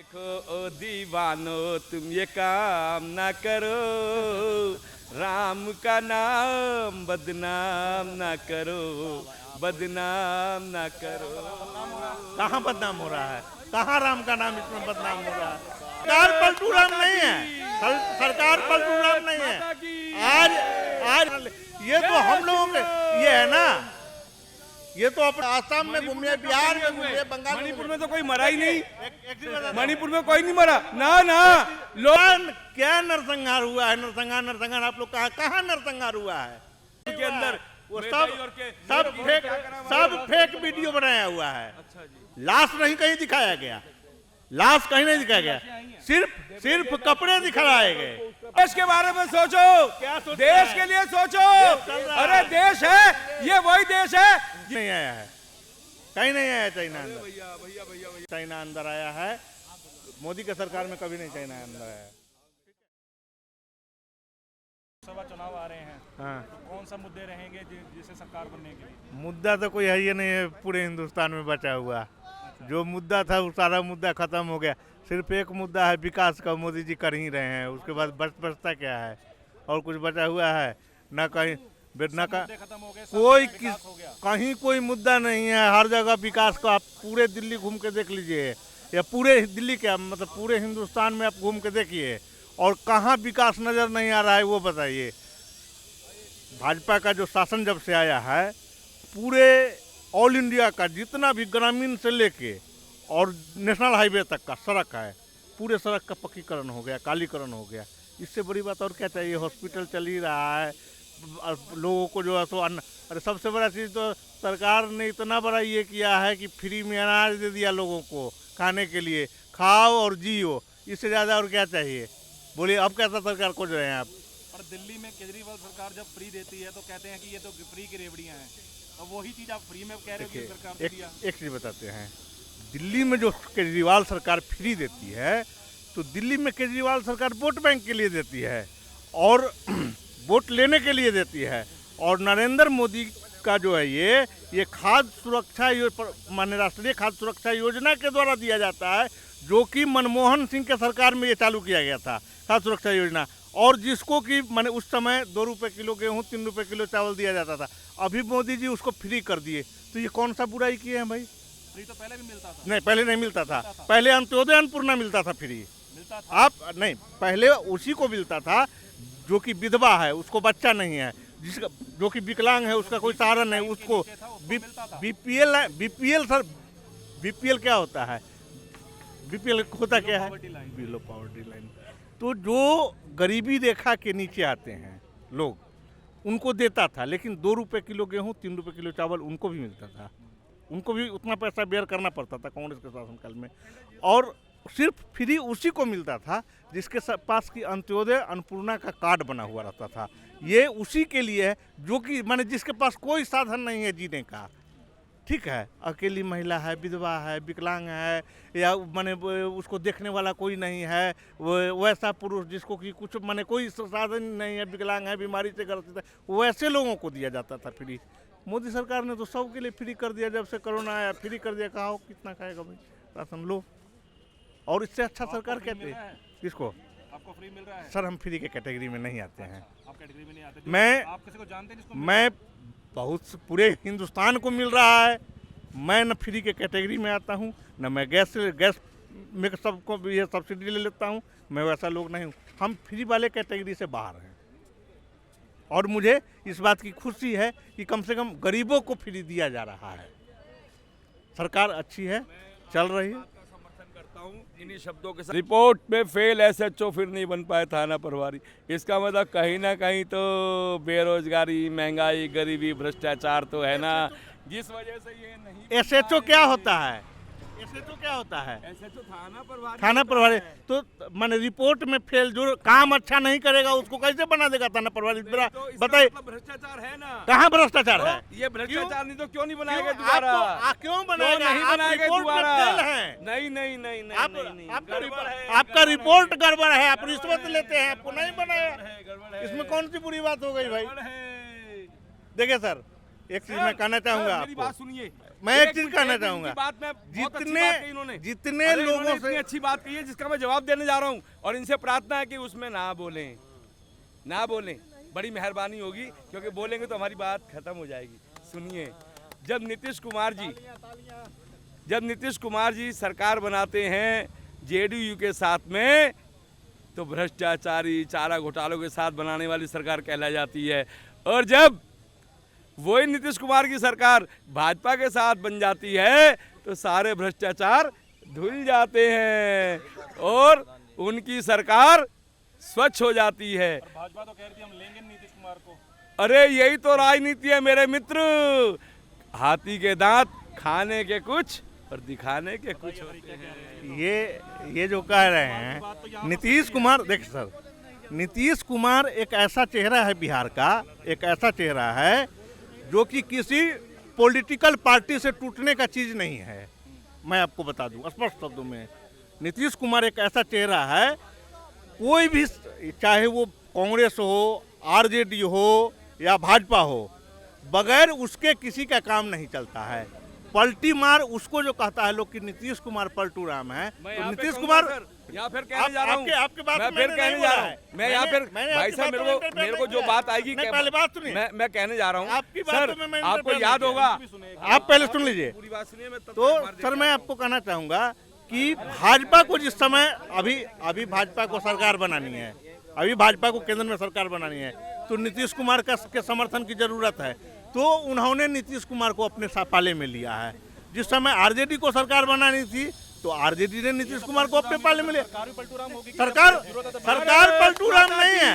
देखो ओ दीवानो तुम ये काम ना करो, राम का नाम बदनाम ना करो, बदनाम ना करो। कहाँ बदनाम हो रहा है? कहाँ राम का नाम इसमें बदनाम हो रहा है? सरकार पलटू राम नहीं है, सरकार पलटू राम नहीं है। आज आज ये तो हम लोगों के ये है ना, ये तो अपने आसाम में घूमिए, बिहार में घूमिए, बंगाल मणिपुर में तो कोई मरा ही नहीं। नहीं। मणिपुर में कोई नहीं मरा ना ना। लोग क्या नरसंहार हुआ है? नरसंहार आप लोग कहाँ नरसंहार हुआ है? के अंदर वो सब फेक वीडियो बनाया हुआ है। लाश नहीं कहीं दिखाया गया, लाश कहीं नहीं दिखाया गया, सिर्फ कपड़े दिखाए गए। देश के बारे में सोचो, क्या सोचते देश हैं? के लिए सोचो। अरे देश है, ये वही देश है। नहीं आया है, कहीं नहीं आया चाइना अंदर। चाइना अंदर आया है, मोदी के सरकार में कभी नहीं चाइना अंदर आया। लोकसभा चुनाव आ रहे हैं, हाँ, तो कौन सा मुद्दे रहेंगे जिसे सरकार बनने के लिए? मुद्दा तो कोई है ही नहीं है पूरे हिंदुस्तान में बचा हुआ। जो मुद्दा था वो सारा मुद्दा खत्म हो गया। सिर्फ एक मुद्दा है विकास का, मोदी जी कर ही रहे हैं। उसके बाद बचता क्या है? और कुछ बचा हुआ है? ना कहीं न का खत्म हो गए, कोई सब विकास हो गया। कहीं कोई मुद्दा नहीं है। हर जगह विकास को आप पूरे दिल्ली घूम के देख लीजिए, या पूरे दिल्ली क्या मतलब पूरे हिंदुस्तान में आप घूम के देखिए, और कहाँ विकास नज़र नहीं आ रहा है वो बताइए। भाजपा का जो शासन जब से आया है, पूरे ऑल इंडिया का जितना भी ग्रामीण से लेके और नेशनल हाईवे तक का सड़क है, पूरे सड़क का पक्कीकरण हो गया, कालीकरण हो गया। इससे बड़ी बात और क्या चाहिए? हॉस्पिटल चल ही रहा है, लोगों को जो है तो अरे सबसे बड़ा चीज़ तो सरकार ने इतना बड़ा ये किया है कि फ्री में अनाज दे दिया लोगों को खाने के लिए, खाओ और जियो। इससे ज़्यादा और क्या चाहिए? बोलिए अब कैसा सरकार खोज रहे हैं आप? और दिल्ली में केजरीवाल सरकार जब फ्री देती है तो कहते हैं कि ये तो फ्री की रेवड़ियां हैं, और वही चीज़ आप फ्री में कह रहे हो कि सरकार ने दिया। एक चीज़ बताते हैं, दिल्ली में जो केजरीवाल सरकार फ्री देती है, तो दिल्ली में केजरीवाल सरकार वोट बैंक के लिए देती है और वोट लेने के लिए देती है। और नरेंद्र मोदी का जो है ये खाद्य सुरक्षा माननीय राष्ट्रीय खाद्य सुरक्षा योजना के द्वारा दिया जाता है, जो कि मनमोहन सिंह के सरकार में ये चालू किया गया था खाद्य सुरक्षा योजना। और जिसको कि मैंने उस समय 2 रुपये किलो गेहूँ, 3 रुपये किलो चावल दिया जाता था। अभी मोदी जी उसको फ्री कर दिए, तो ये कौन सा बुराई किए हैं भाई? फ्री तो पहले भी मिलता था। नहीं, पहले नहीं मिलता था। पहले अंत्योदय अन्नपूर्णा मिलता था फ्री। मिलता था। आप नहीं, पहले उसी को मिलता था जो कि विधवा है, उसको बच्चा नहीं है, जिसका जो कि विकलांग है, उसका कोई सहारा नहीं, उसको बीपीएल सर, बीपीएल क्या होता है? बीपीएल होता क्या है? Below poverty line. तो जो गरीबी रेखा के नीचे आते हैं लोग, उनको देता था। लेकिन 2 रुपये किलो गेहूँ, 3 रुपये किलो चावल उनको भी मिलता था। उनको भी उतना पैसा बेयर करना पड़ता था कांग्रेस के शासनकाल में, और सिर्फ फ्री उसी को मिलता था जिसके पास की अंत्योदय अन्नपूर्णा का कार्ड बना हुआ रहता था। ये उसी के लिए है जो कि माने जिसके पास कोई साधन नहीं है जीने का, ठीक है, अकेली महिला है, विधवा है, विकलांग है, या माने उसको देखने वाला कोई नहीं है, वैसा पुरुष जिसको कि कुछ माने कोई साधन नहीं है, विकलांग है, बीमारी से ग्रसित है, वैसे लोगों को दिया जाता था फ्री। मोदी सरकार ने तो सबके लिए फ्री कर दिया। जब से कोरोना आया फ्री कर दिया। खाओ, कितना खाएगा भाई, राशन लो। और इससे अच्छा सरकार कहते हैं किसको? आपको फ्री मिल रहा है? सर हम फ्री के कैटेगरी में नहीं आते हैं। आप कैटेगरी में नहीं आते? मैं आप किसी को जानते हैं जिसको? मैं बहुत पूरे हिंदुस्तान को मिल रहा है। मैं न फ्री के कैटेगरी में आता हूँ, न मैं गैस में सबको ये सब्सिडी ले लेता हूँ। मैं वैसा लोग नहीं हूँ। हम फ्री वाले कैटेगरी से बाहर हैं, और मुझे इस बात की खुशी है कि कम से कम गरीबों को फ्री दिया जा रहा है। सरकार अच्छी है, चल रही है। समर्थन करता हूँ इन्हीं शब्दों के साथ। रिपोर्ट में फेल एसएचओ फिर नहीं बन पाए थाना प्रभारी, इसका मतलब कहीं ना कहीं तो बेरोजगारी, महंगाई, गरीबी, भ्रष्टाचार तो है ना, जिस वजह से ये नहीं। एसएचओ क्या होता है? एसएचओ क्या होता है? एसएचओ थाना प्रभारी। थाना प्रभारी तो माने रिपोर्ट में फेल, जो काम अच्छा नहीं करेगा उसको कैसे बना देगा थाना प्रभारी? बताइए, भ्रष्टाचार है ना? कहाँ भ्रष्टाचार है? ये भ्रष्टाचार नहीं तो क्यों नहीं बनाएगा दोबारा? क्यों बनाएगा? नहीं बनाएगा दोबारा? नहीं नहीं नहीं नहीं, आपका रिपोर्ट गड़बड़ है, आप रिश्वत लेते हैं, आपको नहीं बनाया। इसमें कौन सी बुरी बात हो गई भाई? देखिए सर, एक चीज मैं कहना चाहूंगा, मेरी बात सुनिए। मैं एक चीज कहना चाहूंगा, बात में बहुत अच्छी जितने बात कही इन्होंने। जितने अरे इन्होंने लोगों इतनी से अच्छी बात कही है जिसका मैं जवाब देने जा रहा हूँ, और इनसे प्रार्थना है कि उसमें ना बोलें, ना बोलें, बड़ी मेहरबानी होगी, क्योंकि बोलेंगे तो हमारी बात खत्म हो जाएगी। सुनिए, जब नीतीश कुमार जी सरकार बनाते हैं जेडीयू के साथ में, तो भ्रष्टाचारी चारा घोटालों के साथ बनाने वाली सरकार कहलाई जाती है। और जब वही नीतीश कुमार की सरकार भाजपा के साथ बन जाती है तो सारे भ्रष्टाचार धुल जाते हैं और उनकी सरकार स्वच्छ हो जाती है। भाजपा तो कह रही थी हम लेंगे नीतीश कुमार को। अरे यही तो राजनीति है मेरे मित्र, हाथी के दांत खाने के कुछ और दिखाने के कुछ होते हैं। ये जो कह रहे हैं नीतीश कुमार, देखिए सर, नीतीश कुमार एक ऐसा चेहरा है बिहार का, एक ऐसा चेहरा है जो कि किसी पॉलिटिकल पार्टी से टूटने का चीज नहीं है। मैं आपको बता दूं स्पष्ट शब्दों में, नीतीश कुमार एक ऐसा चेहरा है, कोई भी चाहे वो कांग्रेस हो, आरजेडी हो या भाजपा हो, बगैर उसके किसी का काम नहीं चलता है। पलटी मार उसको जो कहता है लोग कि नीतीश कुमार पलटू राम है, तो नीतीश कुमार यहाँ फिर कहने जा रहा हूँ, आपके बात मैं फिर कहने जा रहा हूँ, मैं यहाँ फिर भाई साहब मेरे को जो बात आएगी, पहले बात सुनिए, मैं कहने जा रहा हूँ आपकी सर, बातों में मैं आपको इंटरफेयर याद नहीं होगा, आप पहले सुन लीजिए। पूरी बात सुनिए, मैं तब तो तक सर मैं आपको कहना चाहूंगा कि भाजपा को जिस समय अभी भाजपा को सरकार बनानी है, अभी भाजपा को केंद्र में सरकार बनानी है, तो नीतीश कुमार के समर्थन की जरूरत है। तो उन्होंने नीतीश कुमार को अपने पाले में लिया है। जिस समय आरजेडी को सरकार बनानी थी तो आरजेडी ने नीतीश कुमार को अपने पाले में लिया। सरकार पलटूराम नहीं है,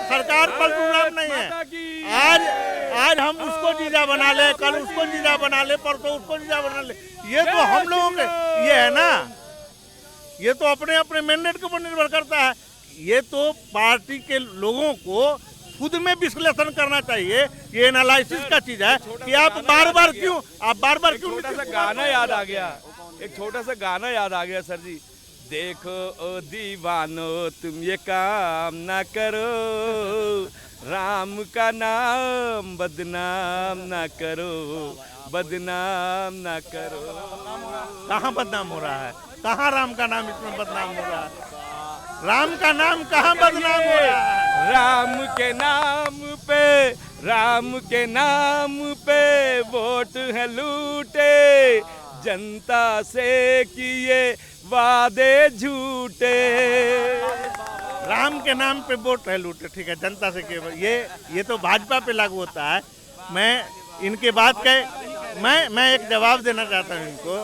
सरकार पलटूराम नहीं है। आज हम उसको जीजा बना ले, कल उसको जीजा बना ले, परसों उसको जीजा बना ले, ये तो हम लोगों के ये है ना, ये तो अपने अपने मैंडेट के ऊपर निर्भर करता है। ये तो पार्टी के लोगों को खुद में विश्लेषण करना चाहिए। ये एनालिसिस का चीज है कि आप बार बार क्यों छोटा सा गाना याद आ गया, एक छोटा सा गाना याद आ गया सर जी। देखो ओ दीवानो तुम ये काम ना करो, राम का नाम बदनाम ना करो, बदनाम ना करो। कहाँ बदनाम हो रहा है? कहाँ राम का नाम इसमें बदनाम हो रहा है? राम का नाम कहाँ बदनाम हो रहा है? राम के नाम पे वोट है लूटे, जनता से किए वादे झूठे। राम के नाम पे वोट है लूटे, ठीक है, जनता से किए, ये तो भाजपा पे लागू होता है। मैं इनके बात के मैं एक जवाब देना चाहता हूँ इनको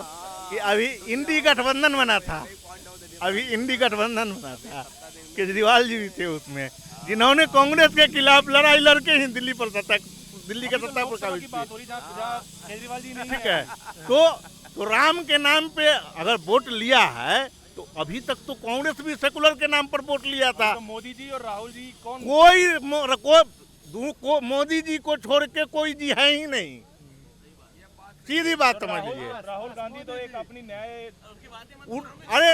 कि अभी इंडी गठबंधन बना था, केजरीवाल जी भी थे उसमें, जिन्होंने कांग्रेस के खिलाफ लड़ाई लड़के ही दिल्ली के सत्ता पर काबिज की, ठीक है। तो राम के नाम पे अगर वोट लिया है तो अभी तक तो कांग्रेस भी सेकुलर के नाम पर वोट लिया था। तो मोदी जी और राहुल जी मोदी जी को छोड़ के कोई जी है ही नहीं, सीधी बात समझ लीजिए। राहुल गांधी तो एक अपनी अरे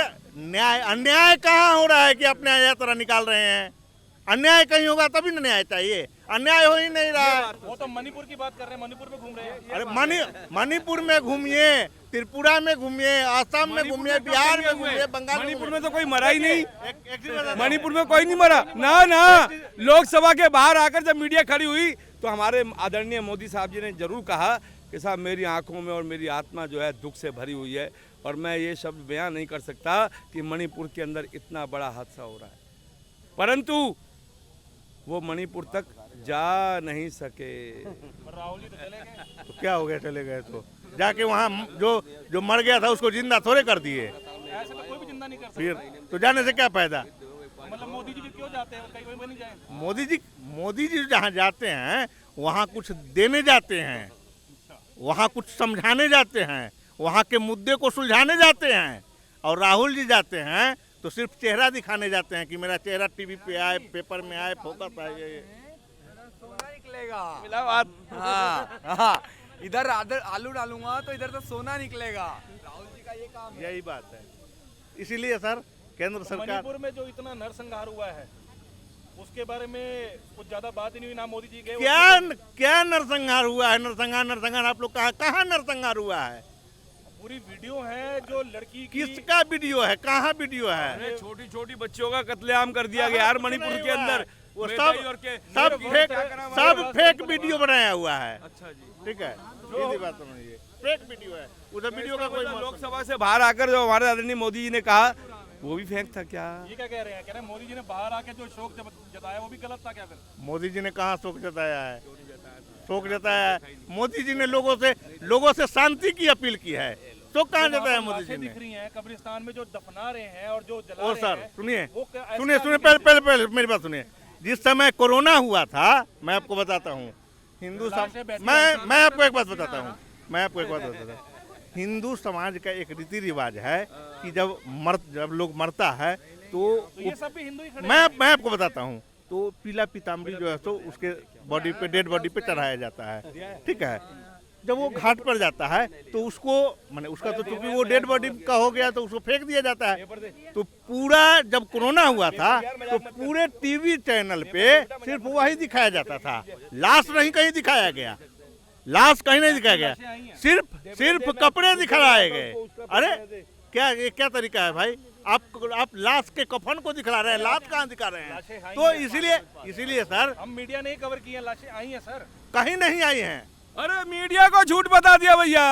अन्याय कहाँ हो रहा है कि अपने यात्रा निकाल रहे हैं? अन्याय कहीं होगा तभी ना न्याय चाहिए, अन्याय हो ही नहीं रहा है। वो तो मणिपुर की बात कर रहे हैं, मणिपुर में घूम रहे हैं। अरे मणिपुर में घूमिए, त्रिपुरा में घूमिए, आसाम में घूमिए, बिहार में घूमिए, बंगाल में। मणिपुर में तो कोई मरा ही नहीं, मणिपुर में कोई नहीं मरा ना। लोकसभा के बाहर आकर जब मीडिया खड़ी हुई तो हमारे आदरणीय मोदी साहब जी ने जरूर कहा कि साहब मेरी आंखों में और मेरी आत्मा जो है दुख से भरी हुई है, और मैं ये शब्द बयान नहीं कर सकता कि मणिपुर के अंदर इतना बड़ा हादसा हो रहा है, परंतु वो मणिपुर तक जा नहीं सके। राहुल जी तो चले गए, तो क्या हो गया, चले गए तो जाके वहाँ जो मर गया था उसको जिंदा थोड़े कर दिए, ऐसे तो कोई भी जिंदा नहीं कर सकता। फिर तो जाने से क्या फायदा? मतलब मोदी जी भी क्यों जाते हैं, कहीं वहीं नहीं जाए? मोदी जी जहाँ जाते हैं वहाँ कुछ देने जाते हैं, वहाँ कुछ समझाने जाते हैं, वहाँ के मुद्दे को सुलझाने जाते हैं। और राहुल जी जाते हैं तो सिर्फ चेहरा दिखाने जाते हैं कि मेरा चेहरा टीवी पे आए, पेपर में आए, फोकस आए। सोना निकलेगा, मिला बात। हाँ, इधर आलू डालूंगा तो इधर तो सोना निकलेगा। राहुल जी का ये काम है। यही बात है। इसीलिए सर केंद्र सरकार, मणिपुर में जो इतना नरसंहार हुआ है उसके बारे में कुछ ज्यादा बात ही नहीं हुई, ना मोदी जी गए। क्या नरसंहार हुआ है? नरसंहार आप लोग कहाँ नरसंहार हुआ है? पूरी वीडियो है जो लड़की की। किसका वीडियो है? कहाँ वीडियो है? अरे छोटी छोटी बच्चियों का कत्लेआम कर दिया गया यार मणिपुर के अंदर। वो मेधाई और के सब फेक वीडियो बनाया हुआ है। अच्छा जी, ठीक है, सीधी बात समझिए, फेक वीडियो है। उधर वीडियो का कोई मतलब लोकसभा से बाहर आकर जो हमारे आदरणीय मोदी जी ने कहा वो भी फेक था क्या? ये क्या कह रहे हैं? कह रहे हैं मोदी जी ने बाहर आके जो शोक जताया वो भी गलत था क्या फिर? मोदी जी ने कहाँ शोक जताया है? शोक जताया है मोदी जी ने लोगों से शांति की अपील की है। शोक कहाँ जताया मोदी जी ने? दिख रही हैं कब्रिस्तान में जो दफना रहे हैं और जो जला ओ रहे सर हैं। सुनिए पहले मेरी बात सुनिए। जिस समय कोरोना हुआ था, मैं आपको बताता हूँ, मैं आपको एक बात बताता हूँ, हिंदू समाज का एक रीति रिवाज है कि जब लोग मरता है तो ये सब भी हिंदू ही खड़े मैं आपको बताता हूँ, तो पीला पीताम्बरी जो है तो उसके बॉडी पे, डेड बॉडी पे चढ़ाया जाता है। ठीक है, जब वो घाट पर जाता है तो उसको माने उसका तो चूंकि वो डेड बॉडी का हो गया तो उसको फेंक दिया जाता है। तो पूरा जब कोरोना हुआ था तो पूरे टीवी चैनल पे सिर्फ वही दिखाया जाता था, लाश नहीं कहीं दिखाया गया, लाश कहीं नहीं दिखाया गया, सिर्फ कपड़े दिखाए गए। अरे क्या तरीका है भाई? आप लाश के कफन को दिखा रहे हैं, लाश कहाँ दिखा रहे हैं? तो इसीलिए सर हम मीडिया ने कवर किया, लाशें आई हैं सर, कहीं नहीं आई हैं। अरे मीडिया को झूठ बता दिया भैया,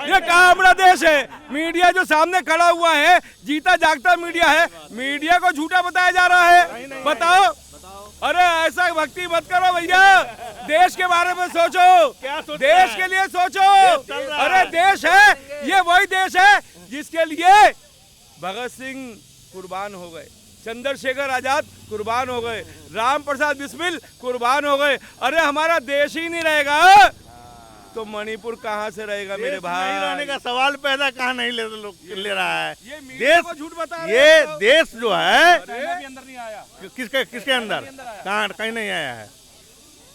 ये कहाँ हमारा देश है? मीडिया जो सामने खड़ा हुआ है, जीता जागता मीडिया है, मीडिया को झूठा बताया जा रहा है। बताओ। अरे ऐसा भक्ति मत करो भैया, देश के बारे में सोचो, देश के लिए सोचो। अरे देश है, ये वही देश है जिसके लिए भगत सिंह कुर्बान हो गए, चंद्रशेखर आजाद कुर्बान हो गए, राम प्रसाद बिस्मिल कुर्बान हो गए। अरे हमारा देश ही नहीं रहेगा तो मणिपुर कहाँ से रहेगा मेरे भाई? नहीं रहने का सवाल पैदा कहाँ नहीं ले रहा है? ये मीडिया को झूठ बता रहे ये हो। देश जो है चाइना भी अंदर नहीं आया। किसके अंदर? कहाँ? कहीं नहीं आया है,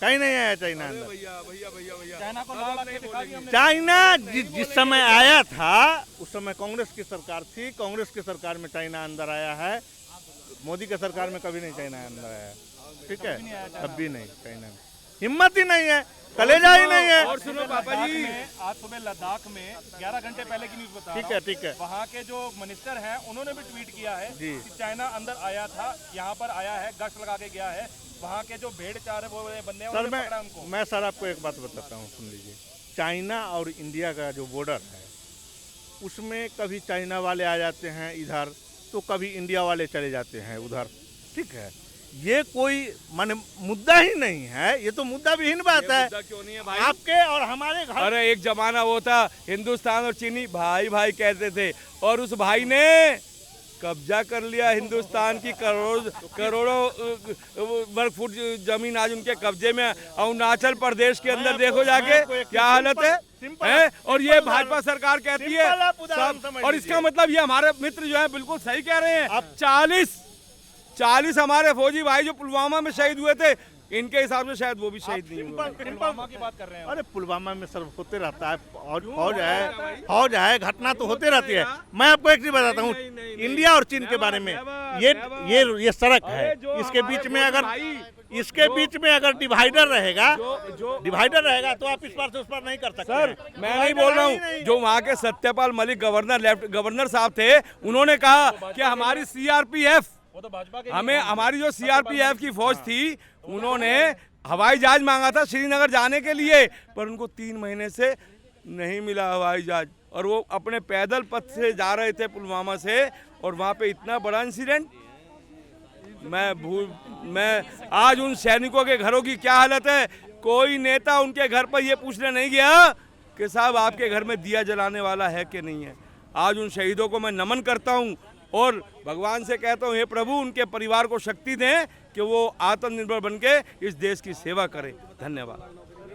कहीं नहीं आया चाइना अंदर। भैया चाइना को लाल आंखें दिखा दी हमने। चाइना जिस समय आया था उस समय कांग्रेस की सरकार थी, कांग्रेस की सरकार में चाइना अंदर आया है, मोदी की सरकार में कभी नहीं चाइना अंदर आया। ठीक है, कभी नहीं, चाइना हिम्मत ही नहीं है, कलेजा ही नहीं है। और सुनो पापा जी, आज सुबह लद्दाख में 11 घंटे पहले की न्यूज बता रहा हूं। ठीक है। वहाँ के जो मिनिस्टर हैं उन्होंने भी ट्वीट किया है जी। कि चाइना अंदर आया था, यहाँ पर आया है, गश्त लगा के गया है। वहाँ के जो भेड़ चार है वो बंदे हैं, सर उन्होंने पकड़ा उनको। मैं सर आपको एक बात बताता हूँ, सुन लीजिए। चाइना और इंडिया का जो बॉर्डर है उसमें कभी चाइना वाले आ जाते हैं इधर तो कभी इंडिया वाले चले जाते हैं उधर। ठीक है, ये कोई माने मुद्दा ही नहीं है, ये तो मुद्दा विहीन बात है। क्यों नहीं है भाई? आपके और हमारे घर। अरे एक जमाना वो था, हिंदुस्तान और चीनी भाई भाई कहते थे, और उस भाई ने कब्जा कर लिया हिंदुस्तान की करोड़ों वर्ग फुट जमीन आज उनके कब्जे में। अरुणाचल प्रदेश के अंदर देखो जाके क्या हालत है, और ये भाजपा सरकार कहती है सब। और इसका मतलब ये हमारे मित्र जो है बिल्कुल सही कह रहे हैं। अब 40 हमारे फौजी भाई जो पुलवामा में शहीद हुए थे, इनके हिसाब से शायद वो भी शहीद नहीं हुए। पुलवामा की बात कर रहे हैं। अरे पुलवामा में सर होते रहता है, फौज है, घटना तो होते रहती है। मैं आपको एक चीज बताता हूँ, इंडिया और चीन के बारे में, ये सड़क है, इसके बीच में अगर डिवाइडर रहेगा तो आप इस पार से उस पार नहीं कर सकते। सर मैं नहीं बोल रहा हूँ, जो वहाँ के सत्यपाल मलिक गवर्नर साहब थे, उन्होंने कहा कि हमारी सीआरपीएफ, वो तो भाजपा के हमारी जो सीआरपीएफ की फौज थी, उन्होंने हवाई जहाज मांगा था श्रीनगर जाने के लिए, पर उनको 3 महीने से नहीं मिला हवाई जहाज, और वो अपने पैदल पथ से जा रहे थे पुलवामा से, और वहाँ पे इतना बड़ा इंसिडेंट। मैं आज उन सैनिकों के घरों की क्या हालत है, कोई नेता उनके घर पर ये पूछने नहीं गया कि साहब आपके घर में दिया जलाने वाला है कि नहीं है। आज उन शहीदों को मैं नमन करता हूँ और भगवान से कहता हूँ, हे प्रभु उनके परिवार को शक्ति दें कि वो आत्मनिर्भर बनके इस देश की सेवा करें। धन्यवाद।